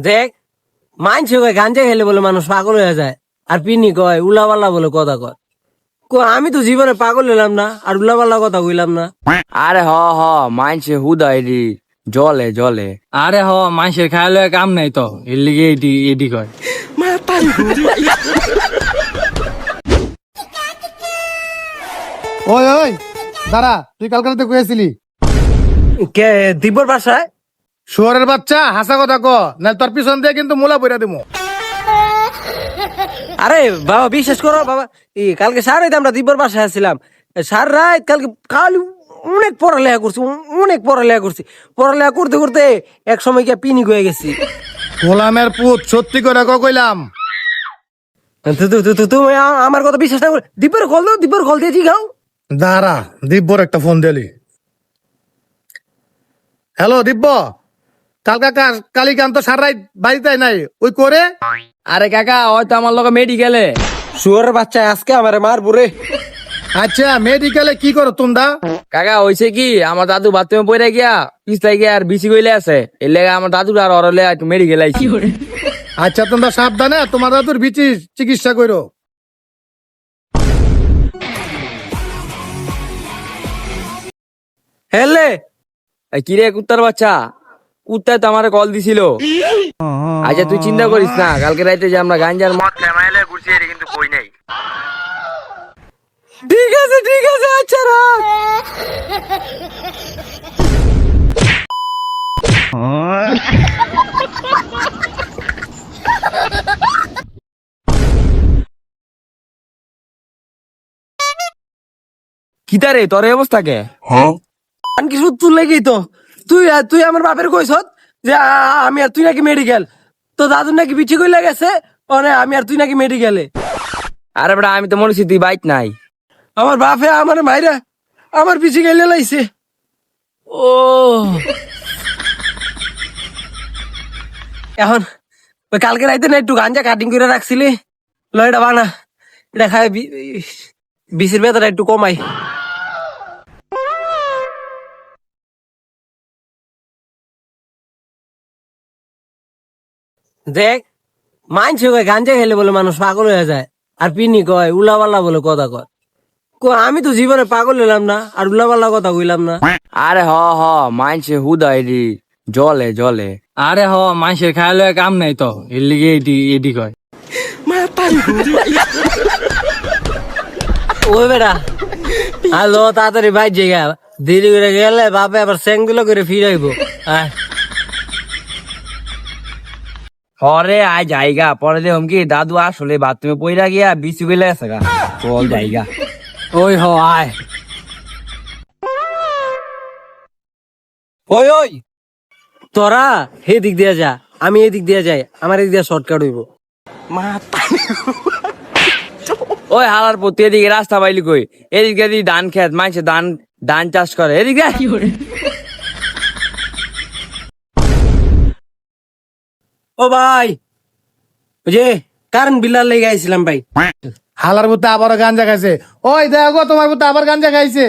দেখ মানছে কয় গাঞ্জা খেলে বলে মানুষ পাগল হয়ে যায়, আর পিনি কয় উলাপাল্লা বলে কথা কয়। আমি তো জীবনে পাগল হইলাম না, আর উলাপাল্লা কথা কইলাম না। আরে হ মানছে হুদাই রে, জলে জলে। আরে মানুষের খাইলে কাম নাই তো, এর লিগে এটি কয়। ওই ওই দাঁড়া, তুই কালকে রাতে কইছিলি কে দিব্যর বাসায়? শুয়ারের বাচ্চা, হাসা কথা ক, না তোর পিছন দিয়ে কিন্তু মুলা বইরা দেবো। আরে বাবা বিশ্বাস করো বাবা, কালকে সারা রাত আমরা দিব্যর বাসায় আসছিলাম। সারা রাত কালকে খালি অনেক পড়ালেখা করছি, অনেক পড়ালেখা করছি। পড়ালেখা করতে করতে এক সময় গিয়ে পিনিক হয়ে গেছি। গোলামের পুত, সত্যি করে কইলাম। তুমি আমার কথা বিশ্বাস না করে দিব্যর কল দাও, দিব্যর কল দিয়ে খাও। দাঁড়া, দিব্যর একটা ফোন দিলি। হ্যালো দিব্য, কালিকান্ত সারা রাত বাড়িতে নাই, ওই করে। আরে কাকা হয়তো আমার লোক মেডিকেলে। শুয়ারের বাচ্চা আজকে আমার মারবো রে। আচ্ছা মেডিকেলে কি করো তোমরা? কাকা হয়েছে কি, আমার দাদু বাথরুমে পড়ে গিয়া পিছলাই গিয়া আর বিচি গইলে আছে, এর লেগে আমার দাদুর আর অরলে একটু মেডিকেল আইছি। আচ্ছা তোমরা সাবধানে তোমার দাদুর বিচির চিকিৎসা করো। হেলে কিরে কুত্তার বাচ্চা, কুত্তায় তো আমার কল দিছিল। আচ্ছা তুই চিন্তা করিস না, কালকে রাইতে যে আমরা গাঞ্জার মদ খেমাইলে ঘুরছি, এটা কিন্তু কই নাই। ঠিক আছে ঠিক আছে, আচ্ছা রাখ। কিতারে তোর এই অবস্থা কে? আমি কিছু তুল লেগেই তো তুই তুই আমার বাপের কইস যে আমি আর তুই নাকি মেডিকেল, তো দাদুর নাকি বিচি কইলা গেছে, আমি আর তুই নাকি মেডিকেলে। আরে বেটা আমি তো মনে করছি তুই বাইক নাই। আমার বাপে আমার মাইরা আমার পিছি গেলে লাইছে। ও এখন ওই কালকে রাইতে না একটু গাঞ্জা কাটিং করে রাখছিলি, লয়টা বানা, এটা খায় বিচির বেতনটা একটু কমাই। দেখ মানছে কয় গাঞ্জা খেলে বলে মানুষ পাগল হয়ে যায়, আর পিনি কয় উলাপাল্লা বলে কথা কয়। আমি তো জীবনে পাগল হইলাম না, আর উলাপাল্লা কথা কইলাম না। আরে হ মানছে হুদাই রে, জলে জলে। আরে মানুষের খাইলে কাম নাই তো, এর লিগে এটি কয়। ওই বেটা হ্যালো, তাড়াতাড়ি বাইর জায়গা, দেরি করে গেলে বাপে আবার স্যাংগুলো করে ফিরাইব। হরে আয় জায়গা, পরে দেখুন কি দাদু আসলে বাথরুমে পইরা গিয়া বিচি গইলে আছে গা, চল জায়গা। ওই আয়। ওই ওই তোরা হে দিক দিয়া যা, আমি এই দিক দিয়া যাই, আমার এই দিয়া শর্টকাট হইব। ওই হালার প্রতি এদিকে রাস্তা পাইলি কই, এদিকে দি ধান খেত, মানছে ধান চাষ করে, এদিকে ও ভাই, ওই যে কারেন্ট বিল্লার লেগে আইছিলাম ভাই। হালার বুতে আবার গাঞ্জা খাইছে। ওই দেখো তোমার বুতে আবার গাঞ্জা খাইছে।